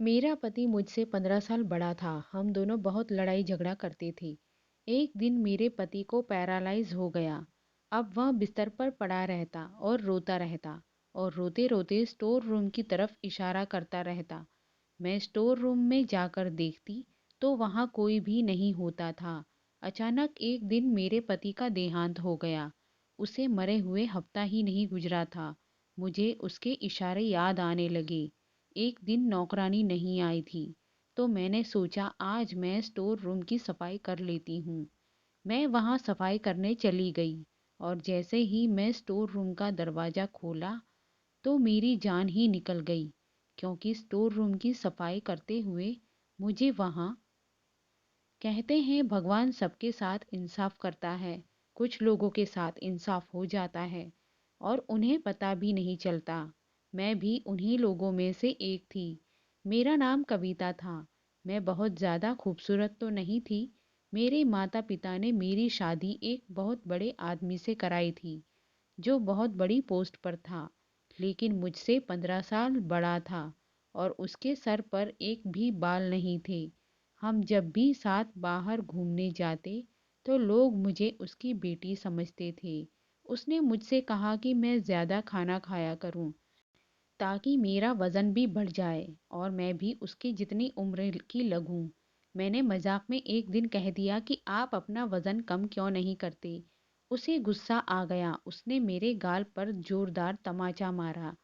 मेरा पति मुझसे 15 साल बड़ा था। हम दोनों बहुत लड़ाई झगड़ा करते थे। एक दिन मेरे पति को पैरालाइज हो गया। अब वह बिस्तर पर पड़ा रहता और रोता रहता और रोते रोते स्टोर रूम की तरफ इशारा करता रहता। मैं स्टोर रूम में जाकर देखती तो वहाँ कोई भी नहीं होता था। अचानक एक दिन मेरे पति का देहांत हो गया। उसे मरे हुए हफ्ता ही नहीं गुजरा था। मुझे उसके इशारे याद आने लगे। एक दिन नौकरानी नहीं आई थी तो मैंने सोचा आज मैं स्टोर रूम की सफाई कर लेती हूँ। मैं वहाँ सफाई करने चली गई और जैसे ही मैं स्टोर रूम का दरवाज़ा खोला तो मेरी जान ही निकल गई, क्योंकि स्टोर रूम की सफाई करते हुए मुझे वहाँ, कहते हैं भगवान सबके साथ इंसाफ करता है, कुछ लोगों के साथ इंसाफ हो जाता है और उन्हें पता भी नहीं चलता। मैं भी उन्हीं लोगों में से एक थी। मेरा नाम कविता था। मैं बहुत ज़्यादा खूबसूरत तो नहीं थी। मेरे माता पिता ने मेरी शादी एक बहुत बड़े आदमी से कराई थी जो बहुत बड़ी पोस्ट पर था, लेकिन मुझसे 15 साल बड़ा था और उसके सर पर एक भी बाल नहीं थे। हम जब भी साथ बाहर घूमने जाते तो लोग मुझे उसकी बेटी समझते थे। उसने मुझसे कहा कि मैं ज़्यादा खाना खाया करूं ताकि मेरा वज़न भी बढ़ जाए और मैं भी उसकी जितनी उम्र की लगूं। मैंने मजाक में एक दिन कह दिया कि आप अपना वज़न कम क्यों नहीं करते। उसे गुस्सा आ गया। उसने मेरे गाल पर जोरदार तमाचा मारा।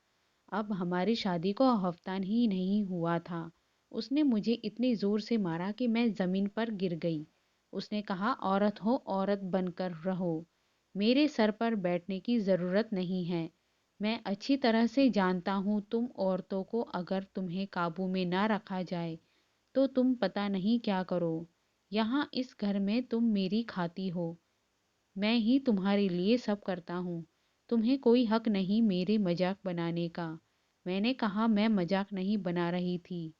अब हमारी शादी को हफ्ता ही नहीं हुआ था। उसने मुझे इतनी जोर से मारा कि मैं जमीन पर गिर गई। उसने कहा, औरत हो औरत बनकर रहो, मेरे सर पर बैठने की ज़रूरत नहीं है। मैं अच्छी तरह से जानता हूँ तुम औरतों को अगर तुम्हें काबू में ना रखा जाए तो तुम पता नहीं क्या करो। यहाँ इस घर में तुम मेरी खाती हो, मैं ही तुम्हारे लिए सब करता हूँ। तुम्हें कोई हक नहीं मेरे मजाक बनाने का। मैंने कहा मैं मजाक नहीं बना रही थी,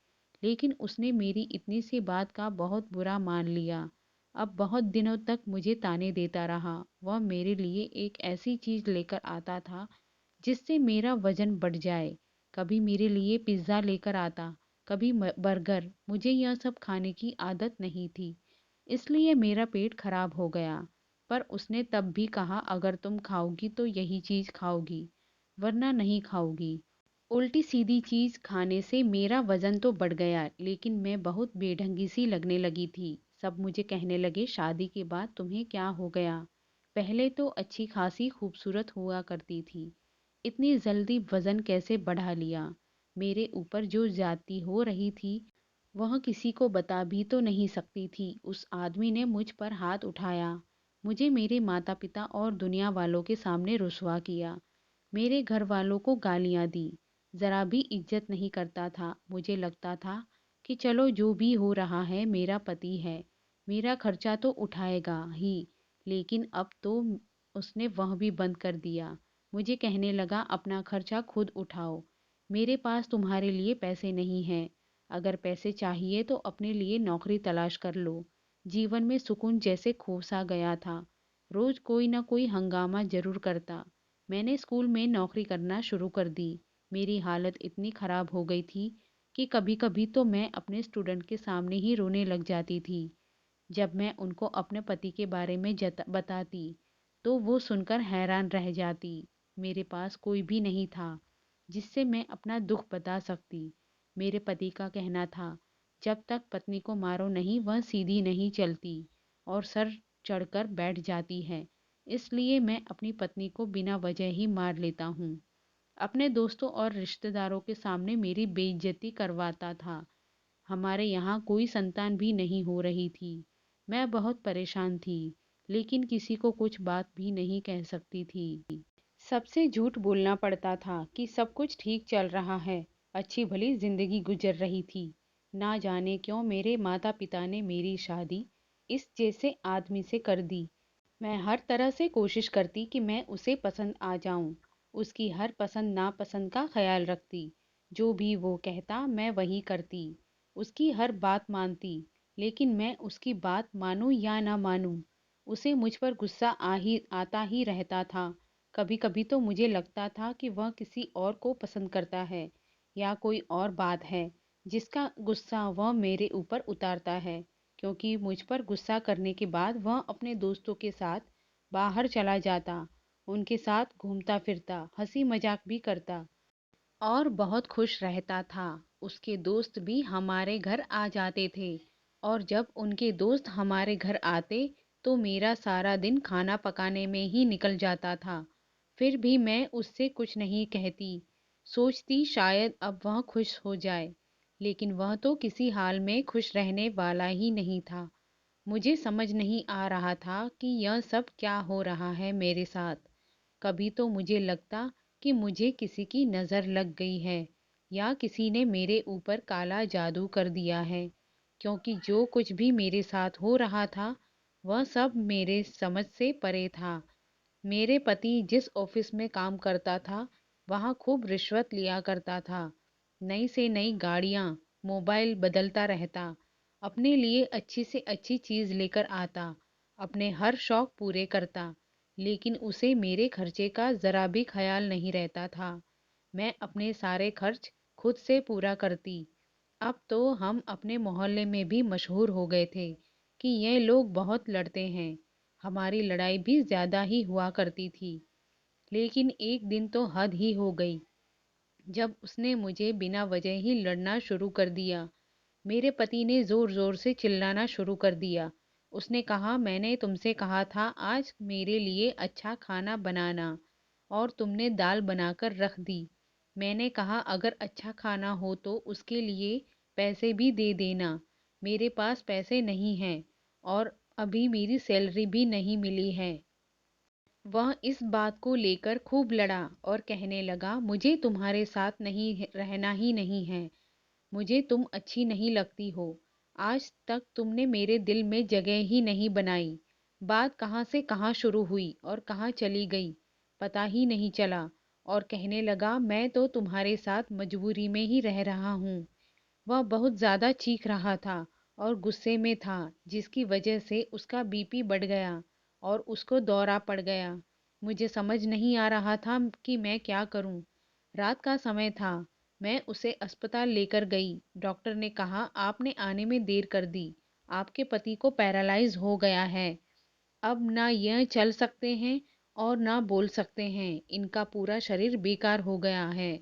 लेकिन उसने मेरी इतनी सी बात का बहुत बुरा मान लिया। अब बहुत दिनों तक मुझे ताने देता रहा। वह मेरे लिए एक ऐसी चीज़ लेकर आता था जिससे मेरा वजन बढ़ जाए। कभी मेरे लिए पिज़्ज़ा लेकर आता, कभी बर्गर। मुझे यह सब खाने की आदत नहीं थी, इसलिए मेरा पेट खराब हो गया। पर उसने तब भी कहा अगर तुम खाओगी तो यही चीज़ खाओगी, वरना नहीं खाओगी। उल्टी सीधी चीज़ खाने से मेरा वज़न तो बढ़ गया, लेकिन मैं बहुत बेढंगी सी लगने लगी थी। सब मुझे कहने लगे शादी के बाद तुम्हें क्या हो गया? पहले तो अच्छी खासी खूबसूरत हुआ करती थी, इतनी जल्दी वज़न कैसे बढ़ा लिया? मेरे ऊपर जो ज्यादती हो रही थी वह किसी को बता भी तो नहीं सकती थी। उस आदमी ने मुझ पर हाथ उठाया, मुझे मेरे माता पिता और दुनिया वालों के सामने रुसवा किया, मेरे घर वालों को गालियां दी। ज़रा भी इज्जत नहीं करता था। मुझे लगता था कि चलो जो भी हो रहा है मेरा पति है, मेरा खर्चा तो उठाएगा ही। लेकिन अब तो उसने वह भी बंद कर दिया। मुझे कहने लगा अपना खर्चा खुद उठाओ, मेरे पास तुम्हारे लिए पैसे नहीं हैं। अगर पैसे चाहिए तो अपने लिए नौकरी तलाश कर लो। जीवन में सुकून जैसे खो सा गया था। रोज कोई ना कोई हंगामा जरूर करता। मैंने स्कूल में नौकरी करना शुरू कर दी। मेरी हालत इतनी खराब हो गई थी कि कभी कभी तो मैं अपने स्टूडेंट के सामने ही रोने लग जाती थी। जब मैं उनको अपने पति के बारे में बताती तो वो सुनकर हैरान रह जाती। मेरे पास कोई भी नहीं था जिससे मैं अपना दुख बता सकती। मेरे पति का कहना था, जब तक पत्नी को मारो नहीं वह सीधी नहीं चलती और सर चढ़कर बैठ जाती है। इसलिए मैं अपनी पत्नी को बिना वजह ही मार लेता हूँ। अपने दोस्तों और रिश्तेदारों के सामने मेरी बेइज्जती करवाता था। हमारे यहाँ कोई संतान भी नहीं हो रही थी। मैं बहुत परेशान थी, लेकिन किसी को कुछ बात भी नहीं कह सकती थी। सबसे झूठ बोलना पड़ता था कि सब कुछ ठीक चल रहा है, अच्छी भली जिंदगी गुजर रही थी। ना जाने क्यों मेरे माता पिता ने मेरी शादी इस जैसे आदमी से कर दी। मैं हर तरह से कोशिश करती कि मैं उसे पसंद आ जाऊं, उसकी हर पसंद नापसंद का ख्याल रखती, जो भी वो कहता मैं वही करती, उसकी हर बात मानती। लेकिन मैं उसकी बात मानूं या ना मानूं, उसे मुझ पर गुस्सा आता ही रहता था। कभी कभी तो मुझे लगता था कि वह किसी और को पसंद करता है या कोई और बात है जिसका गुस्सा वह मेरे ऊपर उतारता है, क्योंकि मुझ पर गुस्सा करने के बाद वह अपने दोस्तों के साथ बाहर चला जाता, उनके साथ घूमता फिरता, हंसी मजाक भी करता और बहुत खुश रहता था। उसके दोस्त भी हमारे घर आ जाते थे और जब उनके दोस्त हमारे घर आते तो मेरा सारा दिन खाना पकाने में ही निकल जाता था। फिर भी मैं उससे कुछ नहीं कहती, सोचती शायद अब वह खुश हो जाए, लेकिन वह तो किसी हाल में खुश रहने वाला ही नहीं था। मुझे समझ नहीं आ रहा था कि यह सब क्या हो रहा है मेरे साथ। कभी तो मुझे लगता कि मुझे किसी की नज़र लग गई है या किसी ने मेरे ऊपर काला जादू कर दिया है, क्योंकि जो कुछ भी मेरे साथ हो रहा था वह सब मेरे समझ से परे था। मेरे पति जिस ऑफिस में काम करता था वहाँ खूब रिश्वत लिया करता था। नई से नई गाड़ियाँ, मोबाइल बदलता रहता, अपने लिए अच्छी से अच्छी चीज़ लेकर आता, अपने हर शौक पूरे करता, लेकिन उसे मेरे खर्चे का ज़रा भी ख्याल नहीं रहता था। मैं अपने सारे खर्च खुद से पूरा करती। अब तो हम अपने मोहल्ले में भी मशहूर हो गए थे कि ये लोग बहुत लड़ते हैं। हमारी लड़ाई भी ज़्यादा ही हुआ करती थी। लेकिन एक दिन तो हद ही हो गई, जब उसने मुझे बिना वजह ही लड़ना शुरू कर दिया। मेरे पति ने ज़ोर ज़ोर से चिल्लाना शुरू कर दिया। उसने कहा, मैंने तुमसे कहा था आज मेरे लिए अच्छा खाना बनाना और तुमने दाल बनाकर रख दी। मैंने कहा अगर अच्छा खाना हो तो उसके लिए पैसे भी दे देना। मेरे पास पैसे नहीं हैं और अभी मेरी सैलरी भी नहीं मिली है। वह इस बात को लेकर खूब लड़ा और कहने लगा, मुझे तुम्हारे साथ रहना ही नहीं है। मुझे तुम अच्छी नहीं लगती हो। आज तक तुमने मेरे दिल में जगह ही नहीं बनाई। बात कहाँ से कहाँ शुरू हुई और कहाँ चली गई पता ही नहीं चला। और कहने लगा, मैं तो तुम्हारे साथ मजबूरी में ही रह रहा हूँ। वह बहुत ज़्यादा चीख रहा था और गुस्से में था, जिसकी वजह से उसका बीपी बढ़ गया और उसको दौरा पड़ गया। मुझे समझ नहीं आ रहा था कि मैं क्या करूं। रात का समय था। मैं उसे अस्पताल लेकर गई। डॉक्टर ने कहा, आपने आने में देर कर दी। आपके पति को पैरालाइज हो गया है। अब ना यह चल सकते हैं और ना बोल सकते हैं। इनका पूरा शरीर बेकार हो गया है।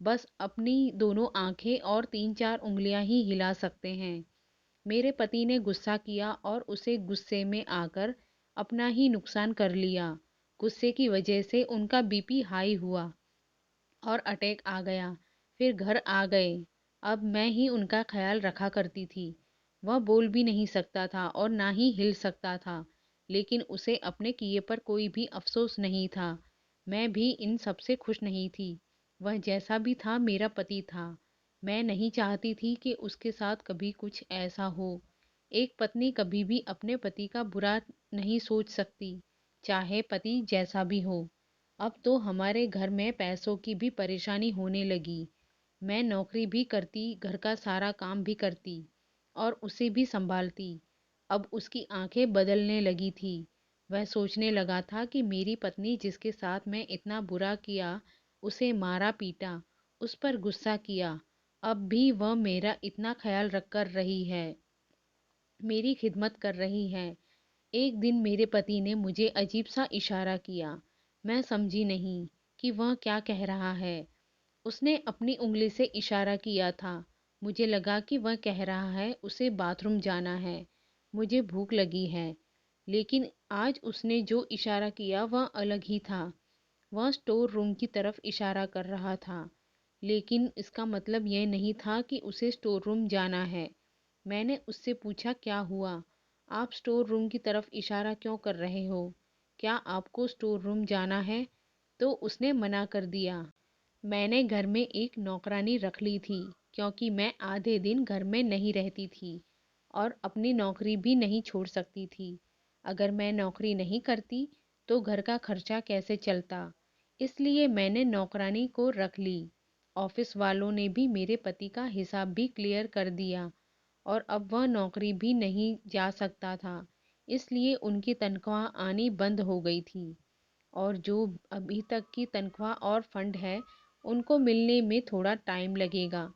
बस अपनी दोनों आंखें और 3-4 उंगलियां ही हिला सकते हैं। मेरे पति ने गुस्सा किया और उसे गुस्से में आकर अपना ही नुकसान कर लिया। गुस्से की वजह से उनका बीपी हाई हुआ और अटैक आ गया। फिर घर आ गए। अब मैं ही उनका ख्याल रखा करती थी। वह बोल भी नहीं सकता था और ना ही हिल सकता था, लेकिन उसे अपने किए पर कोई भी अफसोस नहीं था। मैं भी इन सबसे खुश नहीं थी। वह जैसा भी था मेरा पति था। मैं नहीं चाहती थी कि उसके साथ कभी कुछ ऐसा हो। एक पत्नी कभी भी अपने पति का बुरा नहीं सोच सकती, चाहे पति जैसा भी हो। अब तो हमारे घर में पैसों की भी परेशानी होने लगी। मैं नौकरी भी करती, घर का सारा काम भी करती और उसे भी संभालती। अब उसकी आंखें बदलने लगी थी। वह सोचने लगा था कि मेरी पत्नी जिसके साथ मैं इतना बुरा किया, उसे मारा पीटा, उस पर गुस्सा किया, अब भी वह मेरा इतना ख्याल रख कर रही है, मेरी खिदमत कर रही है। एक दिन मेरे पति ने मुझे अजीब सा इशारा किया। मैं समझी नहीं कि वह क्या कह रहा है। उसने अपनी उंगली से इशारा किया था। मुझे लगा कि वह कह रहा है उसे बाथरूम जाना है, मुझे भूख लगी है। लेकिन आज उसने जो इशारा किया वह अलग ही था। वह स्टोर रूम की तरफ इशारा कर रहा था, लेकिन इसका मतलब यह नहीं था कि उसे स्टोर रूम जाना है। मैंने उससे पूछा, क्या हुआ? आप स्टोर रूम की तरफ इशारा क्यों कर रहे हो? क्या आपको स्टोर रूम जाना है? तो उसने मना कर दिया। मैंने घर में एक नौकरानी रख ली थी, क्योंकि मैं आधे दिन घर में नहीं रहती थी और अपनी नौकरी भी नहीं छोड़ सकती थी। अगर मैं नौकरी नहीं करती तो घर का खर्चा कैसे चलता? इसलिए मैंने नौकरानी को रख ली। ऑफिस वालों ने भी मेरे पति का हिसाब भी क्लियर कर दिया और अब वह नौकरी भी नहीं जा सकता था, इसलिए उनकी तनख्वाह आनी बंद हो गई थी और जो अभी तक की तनख्वाह और फंड है उनको मिलने में थोड़ा टाइम लगेगा।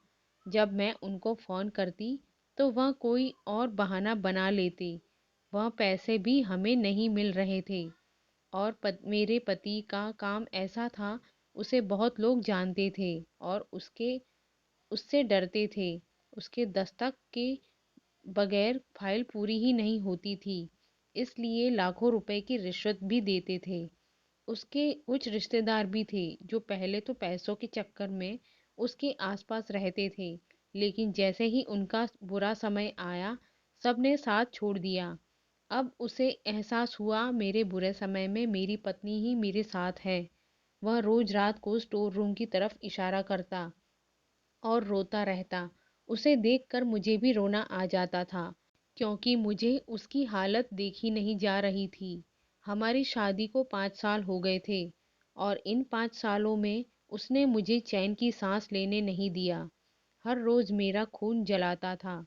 जब मैं उनको फ़ोन करती तो वह कोई और बहाना बना लेते। वह पैसे भी हमें नहीं मिल रहे थे और मेरे पति का काम ऐसा था, उसे बहुत लोग जानते थे और उससे डरते थे। उसके दस्तक के बगैर फाइल पूरी ही नहीं होती थी, इसलिए लाखों रुपए की रिश्वत भी देते थे। उसके कुछ रिश्तेदार भी थे जो पहले तो पैसों के चक्कर में उसके आसपास रहते थे, लेकिन जैसे ही उनका बुरा समय आया, सबने साथ छोड़ दिया। अब उसे एहसास हुआ मेरे बुरे समय में मेरी पत्नी ही मेरे साथ है। वह रोज रात को स्टोर रूम की तरफ इशारा करता और रोता रहता। उसे देखकर मुझे भी रोना आ जाता था, क्योंकि मुझे उसकी हालत देखी नहीं जा रही थी। हमारी शादी को 5 साल हो गए थे और इन 5 सालों में उसने मुझे चैन की सांस लेने नहीं दिया। हर रोज मेरा खून जलाता था।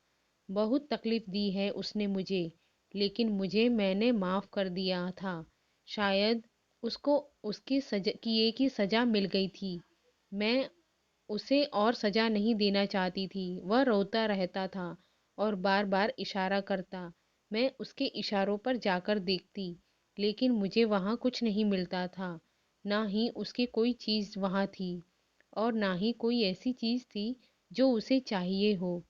बहुत तकलीफ दी है उसने मुझे, लेकिन मैंने माफ कर दिया था। शायद उसको उसकी सजा किए की सजा मिल गई थी। मैं उसे और सजा नहीं देना चाहती थी। वह रोता रहता था और बार-बार इशारा करता। मैं उसके इशारों पर जाकर देखती, लेकिन मुझे वहाँ कुछ नहीं मिलता था। ना ही उसकी कोई चीज़ वहाँ थी और ना ही कोई ऐसी चीज़ थी जो उसे चाहिए हो।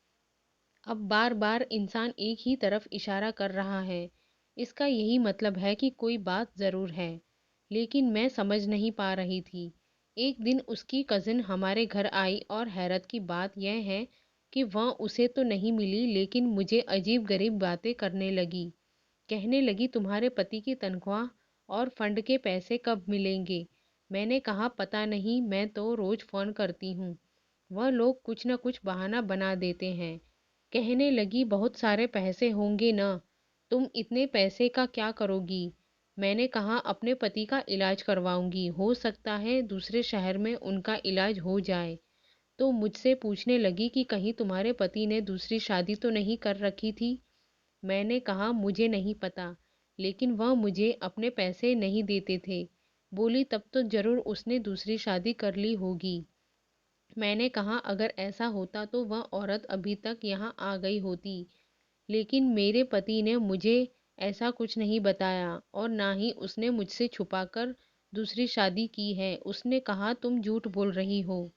अब बार-बार इंसान एक ही तरफ इशारा कर रहा है। इसका यही मतलब है कि कोई बात ज़रूर है, लेकिन मैं समझ नहीं पा रही थी। एक दिन उसकी कज़िन हमारे घर आई और हैरत की बात यह है कि वह उसे तो नहीं मिली, लेकिन मुझे अजीब-गरीब बातें करने लगी। कहने लगी, तुम्हारे पति की तनख्वाह और फंड के पैसे कब मिलेंगे? मैंने कहा, पता नहीं, मैं तो रोज़ फ़ोन करती हूँ। वह लोग कुछ न कुछ बहाना बना देते हैं। कहने लगी, बहुत सारे पैसे होंगे ना, तुम इतने पैसे का क्या करोगी? मैंने कहा, अपने पति का इलाज करवाऊंगी, हो सकता है दूसरे शहर में उनका इलाज हो जाए। तो मुझसे पूछने लगी कि कहीं तुम्हारे पति ने दूसरी शादी तो नहीं कर रखी थी? मैंने कहा, मुझे नहीं पता, लेकिन वह मुझे अपने पैसे नहीं देते थे। बोली, तब तो जरूर उसने दूसरी शादी कर ली होगी। मैंने कहा, अगर ऐसा होता तो वह औरत अभी तक यहाँ आ गई होती, लेकिन मेरे पति ने मुझे ऐसा कुछ नहीं बताया और ना ही उसने मुझसे छुपाकर दूसरी शादी की है। उसने कहा, तुम झूठ बोल रही हो,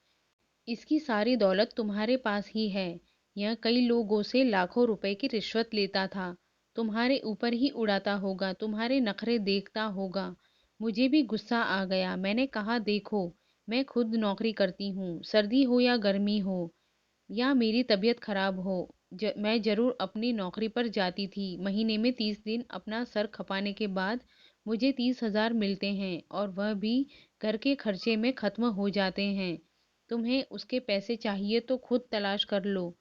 इसकी सारी दौलत तुम्हारे पास ही है। यह कई लोगों से लाखों रुपए की रिश्वत लेता था, तुम्हारे ऊपर ही उड़ाता होगा, तुम्हारे नखरे देखता होगा। मुझे भी गुस्सा आ गया। मैंने कहा, देखो, मैं खुद नौकरी करती हूँ, सर्दी हो या गर्मी हो या मेरी तबीयत खराब हो, मैं जरूर अपनी नौकरी पर जाती थी। महीने में 30 दिन अपना सर खपाने के बाद मुझे 30,000 मिलते हैं और वह भी घर के खर्चे में खत्म हो जाते हैं। तुम्हें उसके पैसे चाहिए तो खुद तलाश कर लो।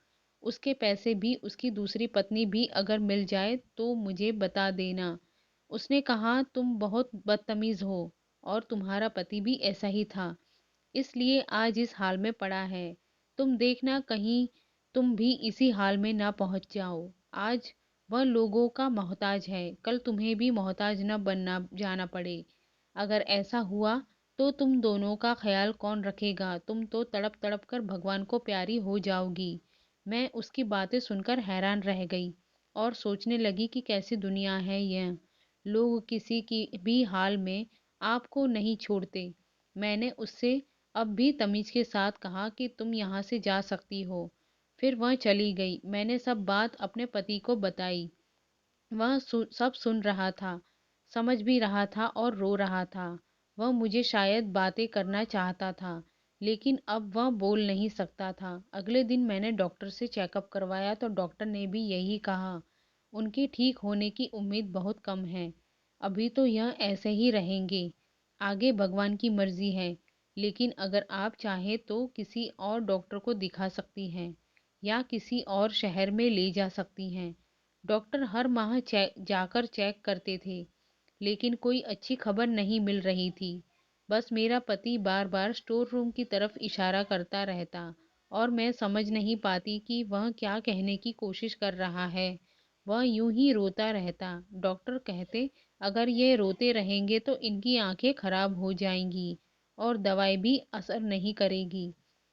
उसके पैसे भी, उसकी दूसरी पत्नी भी अगर मिल जाए तो मुझे बता देना। उसने कहा, तुम बहुत बदतमीज हो और तुम्हारा पति भी ऐसा ही था, इसलिए आज इस हाल में पड़ा है। तुम देखना कहीं तुम भी इसी हाल में ना पहुंच जाओ। आज वह लोगों का मोहताज है, कल तुम्हें भी मोहताज न बनना जाना पड़े। अगर ऐसा हुआ तो तुम दोनों का ख्याल कौन रखेगा? तुम तो तड़प तड़प कर भगवान को प्यारी हो जाओगी। मैं उसकी बातें सुनकर हैरान रह गई और सोचने लगी कि कैसी दुनिया है यह। लोग किसी की भी हाल में आपको नहीं छोड़ते। मैंने उससे अब भी तमीज के साथ कहा कि तुम यहाँ से जा सकती हो। फिर वह चली गई। मैंने सब बात अपने पति को बताई। वह सब सुन रहा था, समझ भी रहा था और रो रहा था। वह मुझे शायद बातें करना चाहता था, लेकिन अब वह बोल नहीं सकता था। अगले दिन मैंने डॉक्टर से चेकअप करवाया तो डॉक्टर ने भी यही कहा, उनके ठीक होने की उम्मीद बहुत कम है। अभी तो यह ऐसे ही रहेंगे, आगे भगवान की मर्जी है। लेकिन अगर आप चाहें तो किसी और डॉक्टर को दिखा सकती हैं या किसी और शहर में ले जा सकती हैं। डॉक्टर हर माह जाकर चेक करते थे, लेकिन कोई अच्छी खबर नहीं मिल रही थी। बस मेरा पति बार बार स्टोर रूम की तरफ इशारा करता रहता और मैं समझ नहीं पाती कि वह क्या कहने की कोशिश कर रहा है। वह यूं ही रोता रहता। डॉक्टर कहते, अगर ये रोते रहेंगे तो इनकी आंखें खराब हो जाएंगी और दवाई भी असर नहीं करेगी।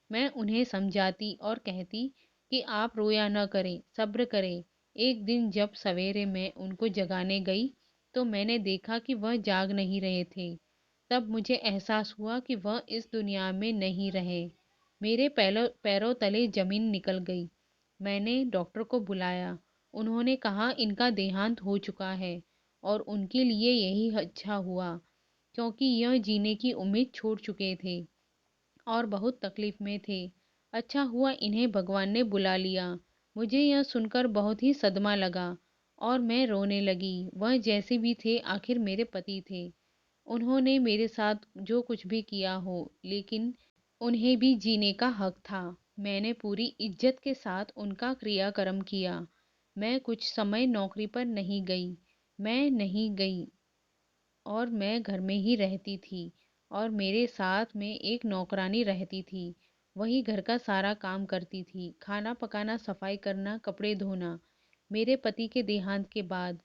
मैं उन्हें समझाती और कहती कि आप रोया न करें, सब्र करें। एक दिन जब सवेरे मैं उनको जगाने गई, तो मैंने देखा कि वह जाग नहीं रहे थे। तब मुझे एहसास हुआ कि वह इस दुनिया में नहीं रहे। मेरे पैरों पैरों तले जमीन निकल गई। मैंने डॉक्टर को बुलाया। उन्होंने कहा इनका देहांत हो चुका है और उनके लिए यही अच्छा हुआ, क्योंकि यह जीने की उम्मीद छोड़ चुके थे और बहुत तकलीफ में थे। अच्छा हुआ इन्हें भगवान ने बुला लिया। मुझे यह सुनकर बहुत ही सदमा लगा और मैं रोने लगी। वह जैसे भी थे आखिर मेरे पति थे। उन्होंने मेरे साथ जो कुछ भी किया हो, लेकिन उन्हें भी जीने का हक था। मैंने पूरी इज्जत के साथ उनका क्रियाकर्म किया। मैं कुछ समय नौकरी पर नहीं गई। मैं नहीं गई और मैं घर में ही रहती थी और मेरे साथ में एक नौकरानी रहती थी। वही घर का सारा काम करती थी, खाना पकाना, सफाई करना, कपड़े धोना। मेरे पति के देहांत के बाद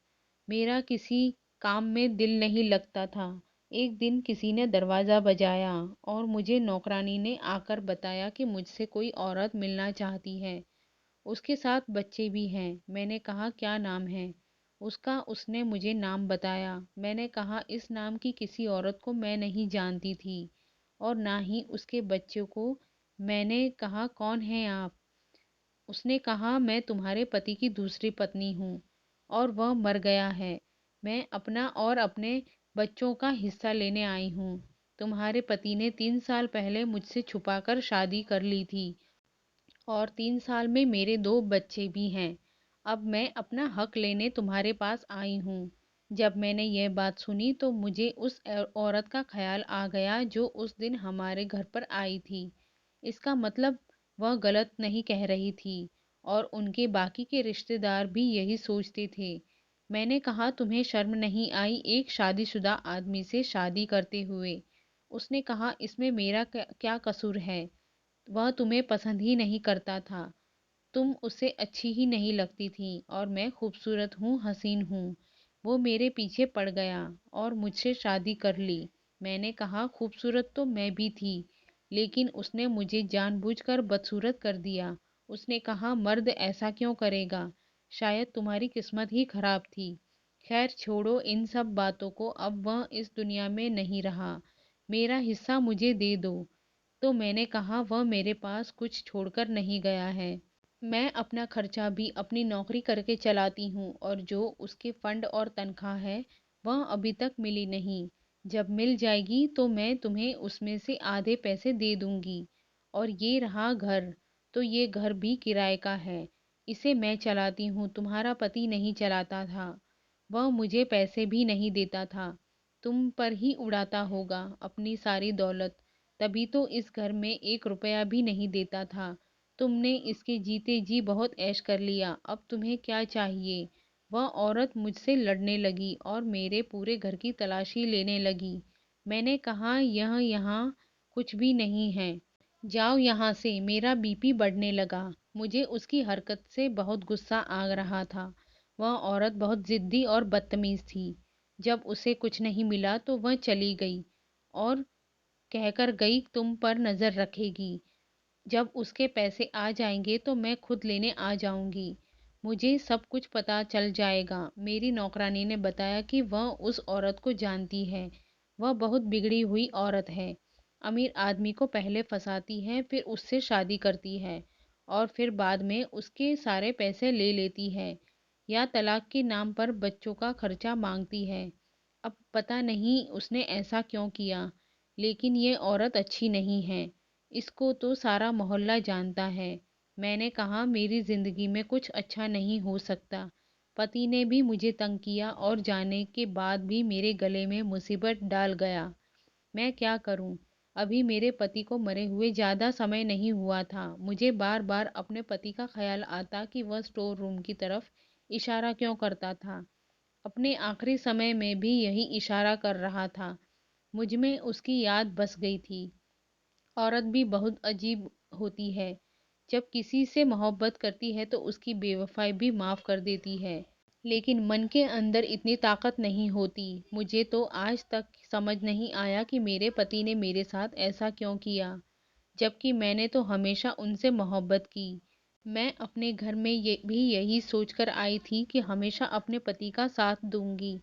मेरा किसी काम में दिल नहीं लगता था। एक दिन किसी ने दरवाज़ा बजाया और मुझे नौकरानी ने आकर बताया कि मुझसे कोई औरत मिलना चाहती है। उसके साथ बच्चे भी हैं। मैंने कहा क्या नाम है उसका? उसने मुझे नाम बताया। मैंने कहा इस नाम की किसी औरत को मैं नहीं जानती थी और ना ही उसके बच्चों को। मैंने कहा कौन हैं आप? उसने कहा मैं तुम्हारे पति की दूसरी पत्नी हूँ और वह मर गया है। मैं अपना और अपने बच्चों का हिस्सा लेने आई हूँ। तुम्हारे पति ने 3 साल पहले मुझसे छुपाकर शादी कर ली थी और 3 साल में मेरे 2 बच्चे भी हैं। अब मैं अपना हक लेने तुम्हारे पास आई हूँ। जब मैंने यह बात सुनी तो मुझे उस औरत का ख्याल आ गया जो उस दिन हमारे घर पर आई थी। इसका मतलब वह गलत नहीं कह रही थी और उनके बाकी के रिश्तेदार भी यही सोचते थे। मैंने कहा तुम्हें शर्म नहीं आई एक शादीशुदा आदमी से शादी करते हुए? उसने कहा इसमें मेरा क्या क्या कसूर है? वह तुम्हें पसंद ही नहीं करता था। तुम उसे अच्छी ही नहीं लगती थी और मैं खूबसूरत हूँ, हसीन हूँ। वो मेरे पीछे पड़ गया और मुझसे शादी कर ली। मैंने कहा खूबसूरत तो मैं भी थी, लेकिन उसने मुझे जानबूझकर बदसूरत कर दिया। उसने कहा मर्द ऐसा क्यों करेगा? शायद तुम्हारी किस्मत ही खराब थी। खैर छोड़ो इन सब बातों को, अब वह इस दुनिया में नहीं रहा। मेरा हिस्सा मुझे दे दो। तो मैंने कहा वह मेरे पास कुछ छोड़कर नहीं गया है। मैं अपना खर्चा भी अपनी नौकरी करके चलाती हूँ और जो उसके फंड और तनख्वाह है वह अभी तक मिली नहीं। जब मिल जाएगी तो मैं तुम्हें उसमें से आधे पैसे दे दूंगी। और ये रहा घर, तो ये घर भी किराए का है। इसे मैं चलाती हूँ, तुम्हारा पति नहीं चलाता था। वह मुझे पैसे भी नहीं देता था, तुम पर ही उड़ाता होगा अपनी सारी दौलत। तभी तो इस घर में 1 रुपया भी नहीं देता था। तुमने इसके जीते जी बहुत ऐश कर लिया, अब तुम्हें क्या चाहिए? वह औरत मुझसे लड़ने लगी और मेरे पूरे घर की तलाशी लेने लगी। मैंने कहा यह यहाँ कुछ भी नहीं है, जाओ यहाँ से। मेरा बीपी बढ़ने लगा। मुझे उसकी हरकत से बहुत गुस्सा आ रहा था। वह औरत बहुत जिद्दी और बदतमीज थी। जब उसे कुछ नहीं मिला तो वह चली गई और कहकर गई तुम पर नजर रखेगी। जब उसके पैसे आ जाएंगे तो मैं खुद लेने आ जाऊंगी। मुझे सब कुछ पता चल जाएगा। मेरी नौकरानी ने बताया कि वह उस औरत को जानती है। वह बहुत बिगड़ी हुई औरत है। अमीर आदमी को पहले फंसाती है, फिर उससे शादी करती है और फिर बाद में उसके सारे पैसे ले लेती है या तलाक के नाम पर बच्चों का खर्चा मांगती है। अब पता नहीं उसने ऐसा क्यों किया, लेकिन ये औरत अच्छी नहीं है। इसको तो सारा मोहल्ला जानता है। मैंने कहा मेरी जिंदगी में कुछ अच्छा नहीं हो सकता। पति ने भी मुझे तंग किया और जाने के बाद भी मेरे गले में मुसीबत डाल गया। मैं क्या करूं? अभी मेरे पति को मरे हुए ज़्यादा समय नहीं हुआ था। मुझे बार बार अपने पति का ख्याल आता कि वह स्टोर रूम की तरफ इशारा क्यों करता था। अपने आखिरी समय में भी यही इशारा कर रहा था। मुझ में उसकी याद बस गई थी। औरत भी बहुत अजीब होती है। जब किसी से मोहब्बत करती है तो उसकी बेवफाई भी माफ़ कर देती है, लेकिन मन के अंदर इतनी ताकत नहीं होती। मुझे तो आज तक समझ नहीं आया कि मेरे पति ने मेरे साथ ऐसा क्यों किया। जबकि मैंने तो हमेशा उनसे मोहब्बत की। मैं अपने घर में ये भी यही सोचकर आई थी कि हमेशा अपने पति का साथ दूँगी।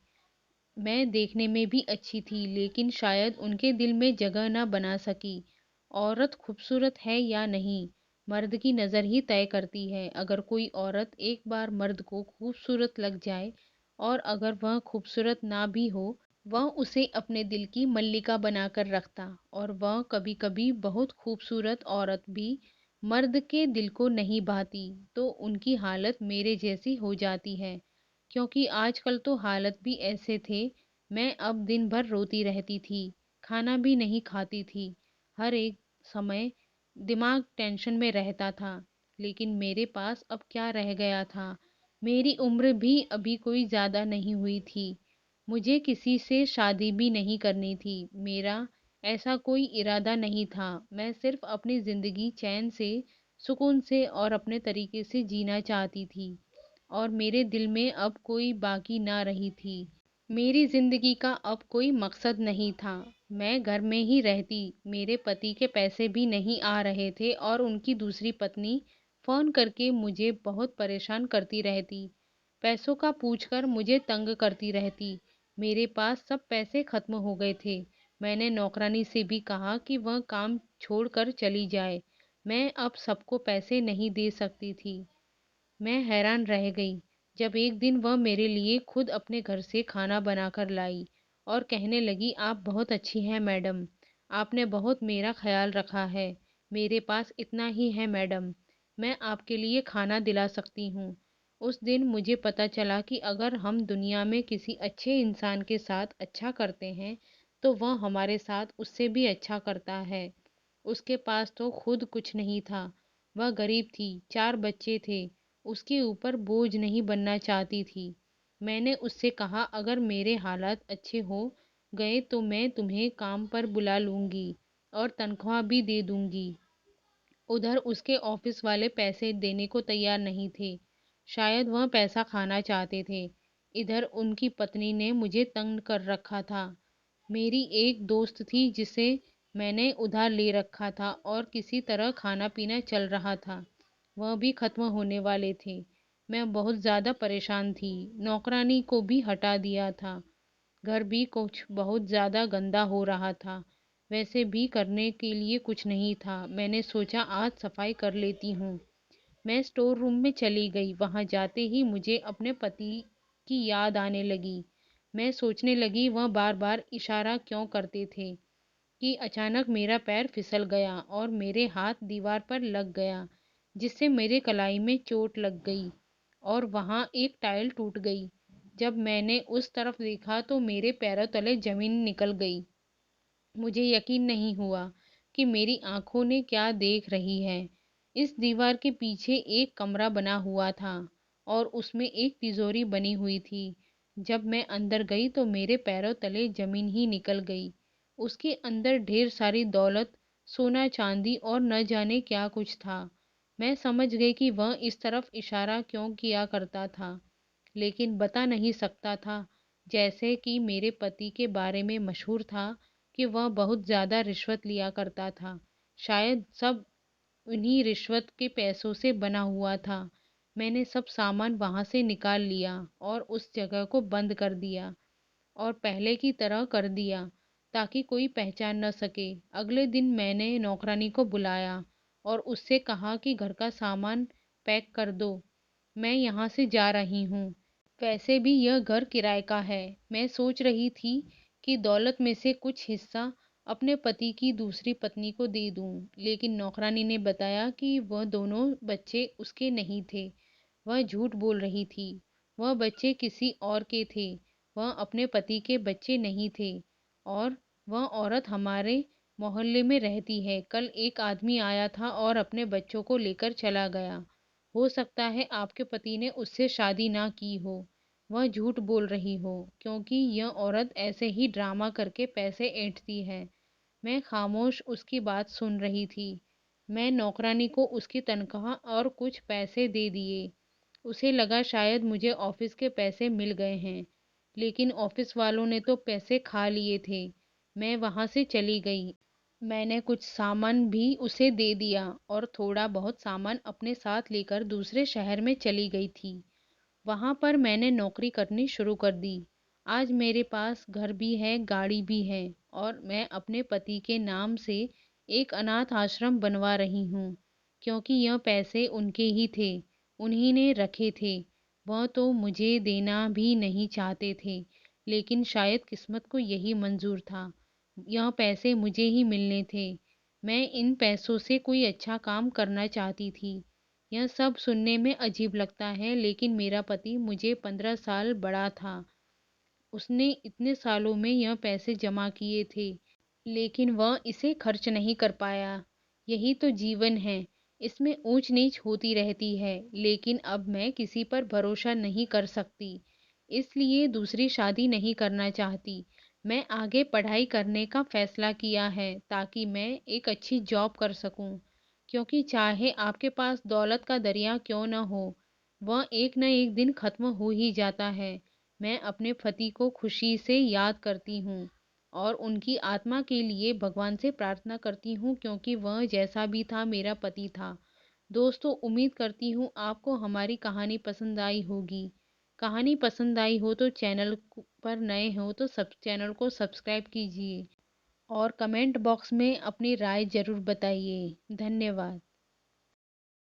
मैं देखने में भी अच्छी थी, लेकिन शायद उनके दिल में जगह न बना सकी। औरत खूबसूरत है या नहीं, मर्द की नज़र ही तय करती है। अगर कोई औरत एक बार मर्द को खूबसूरत लग जाए, और अगर वह खूबसूरत ना भी हो, वह उसे अपने दिल की मल्लिका बनाकर रखता। और वह कभी-कभी बहुत खूबसूरत औरत भी मर्द के दिल को नहीं भाती, तो उनकी हालत मेरे जैसी हो जाती है। क्योंकि आजकल तो हालत भी ऐसे थे, मैं अब दिन भर रोती रहती थी, खाना भी नहीं खाती थी, हर एक समय दिमाग टेंशन में रहता था। लेकिन मेरे पास अब क्या रह गया था? मेरी उम्र भी अभी कोई ज़्यादा नहीं हुई थी। मुझे किसी से शादी भी नहीं करनी थी। मेरा ऐसा कोई इरादा नहीं था। मैं सिर्फ अपनी ज़िंदगी चैन से, सुकून से और अपने तरीके से जीना चाहती थी। और मेरे दिल में अब कोई बाकी ना रही थी। मेरी ज़िंदगी का अब कोई मकसद नहीं था। मैं घर में ही रहती, मेरे पति के पैसे भी नहीं आ रहे थे और उनकी दूसरी पत्नी फ़ोन करके मुझे बहुत परेशान करती रहती। पैसों का पूछकर मुझे तंग करती रहती। मेरे पास सब पैसे ख़त्म हो गए थे। मैंने नौकरानी से भी कहा कि वह काम छोड़कर चली जाए। मैं अब सबको पैसे नहीं दे सकती थी। मैं हैरान रह गई जब एक दिन वह मेरे लिए खुद अपने घर से खाना बनाकर लाई और कहने लगी, आप बहुत अच्छी हैं मैडम, आपने बहुत मेरा ख्याल रखा है। मेरे पास इतना ही है मैडम, मैं आपके लिए खाना दिला सकती हूँ। उस दिन मुझे पता चला कि अगर हम दुनिया में किसी अच्छे इंसान के साथ अच्छा करते हैं, तो वह हमारे साथ उससे भी अच्छा करता है। उसके पास तो खुद कुछ नहीं था, वह गरीब थी, 4 बच्चे थे, उसके ऊपर बोझ नहीं बनना चाहती थी। मैंने उससे कहा, अगर मेरे हालात अच्छे हो गए तो मैं तुम्हें काम पर बुला लूँगी और तनख्वाह भी दे दूँगी। उधर उसके ऑफिस वाले पैसे देने को तैयार नहीं थे। शायद वह पैसा खाना चाहते थे। इधर उनकी पत्नी ने मुझे तंग कर रखा था। मेरी एक दोस्त थी जिसे मैंने उधार ले रखा था और किसी तरह खाना पीना चल रहा था। वह भी खत्म होने वाले थे। मैं बहुत ज़्यादा परेशान थी। नौकरानी को भी हटा दिया था। घर भी कुछ बहुत ज़्यादा गंदा हो रहा था। वैसे भी करने के लिए कुछ नहीं था। मैंने सोचा आज सफाई कर लेती हूँ। मैं स्टोर रूम में चली गई। वहाँ जाते ही मुझे अपने पति की याद आने लगी। मैं सोचने लगी, वह बार बार इशारा क्यों करते थे, कि अचानक मेरा पैर फिसल गया और मेरे हाथ दीवार पर लग गया, जिससे मेरे कलाई में चोट लग गई और वहाँ एक टाइल टूट गई। जब मैंने उस तरफ देखा तो मेरे पैरों तले जमीन निकल गई। मुझे यकीन नहीं हुआ कि मेरी आंखों ने क्या देख रही है। इस दीवार के पीछे एक कमरा बना हुआ था और उसमें एक तिजोरी बनी हुई थी। जब मैं अंदर गई तो मेरे पैरों तले जमीन ही निकल गई। उसके अंदर ढेर सारी दौलत, सोना चांदी और न जाने क्या कुछ था। मैं समझ गई कि वह इस तरफ इशारा क्यों किया करता था, लेकिन बता नहीं सकता था। जैसे कि मेरे पति के बारे में मशहूर था कि वह बहुत ज़्यादा रिश्वत लिया करता था। शायद सब उन्हीं रिश्वत के पैसों से बना हुआ था। मैंने सब सामान वहाँ से निकाल लिया और उस जगह को बंद कर दिया और पहले की तरह कर दिया, ताकि कोई पहचान न सके। अगले दिन मैंने नौकरानी को बुलाया और उससे कहा कि घर का सामान पैक कर दो, मैं यहाँ से जा रही हूँ। वैसे भी यह घर किराए का है। मैं सोच रही थी कि दौलत में से कुछ हिस्सा अपने पति की दूसरी पत्नी को दे दूं, लेकिन नौकरानी ने बताया कि वह दोनों बच्चे उसके नहीं थे। वह झूठ बोल रही थी। वह बच्चे किसी और के थे। वह अपने पति के बच्चे नहीं थे। और वह औरत हमारे मोहल्ले में रहती है। कल एक आदमी आया था और अपने बच्चों को लेकर चला गया। हो सकता है आपके पति ने उससे शादी ना की हो। वह झूठ बोल रही हो, क्योंकि यह औरत ऐसे ही ड्रामा करके पैसे ऐंठती है। मैं खामोश उसकी बात सुन रही थी। मैं नौकरानी को उसकी तनख्वाह और कुछ पैसे दे दिए। उसे लगा शायद मुझे ऑफिस के पैसे मिल गए हैं, लेकिन ऑफिस वालों ने तो पैसे खा लिए थे। मैं वहां से चली गई। मैंने कुछ सामान भी उसे दे दिया और थोड़ा बहुत सामान अपने साथ लेकर दूसरे शहर में चली गई थी। वहाँ पर मैंने नौकरी करनी शुरू कर दी। आज मेरे पास घर भी है, गाड़ी भी है और मैं अपने पति के नाम से एक अनाथ आश्रम बनवा रही हूँ, क्योंकि यह पैसे उनके ही थे, उन्हीं ने रखे थे। वह तो मुझे देना भी नहीं चाहते थे, लेकिन शायद किस्मत को यही मंजूर था। यह पैसे मुझे ही मिलने थे। मैं इन पैसों से कोई अच्छा काम करना चाहती थी। यह सब सुनने में अजीब लगता है, लेकिन मेरा पति मुझे 15 साल बड़ा था। उसने इतने सालों में यह पैसे जमा किए थे, लेकिन वह इसे खर्च नहीं कर पाया। यही तो जीवन है, इसमें ऊंच नीच होती रहती है, लेकिन अब मैं किसी पर भरोसा नहीं कर सकती, इसलिए दूसरी शादी नहीं करना चाहती। मैं आगे पढ़ाई करने का फैसला किया है ताकि मैं एक अच्छी जॉब कर सकूं, क्योंकि चाहे आपके पास दौलत का दरिया क्यों न हो, वह एक न एक दिन खत्म हो ही जाता है। मैं अपने पति को खुशी से याद करती हूँ और उनकी आत्मा के लिए भगवान से प्रार्थना करती हूँ, क्योंकि वह जैसा भी था मेरा पति था। दोस्तों, उम्मीद करती हूँ आपको हमारी कहानी पसंद आई होगी। कहानी पसंद आई हो तो पर नए हो तो सब चैनल को सब्सक्राइब कीजिए और कमेंट बॉक्स में अपनी राय ज़रूर बताइए। धन्यवाद।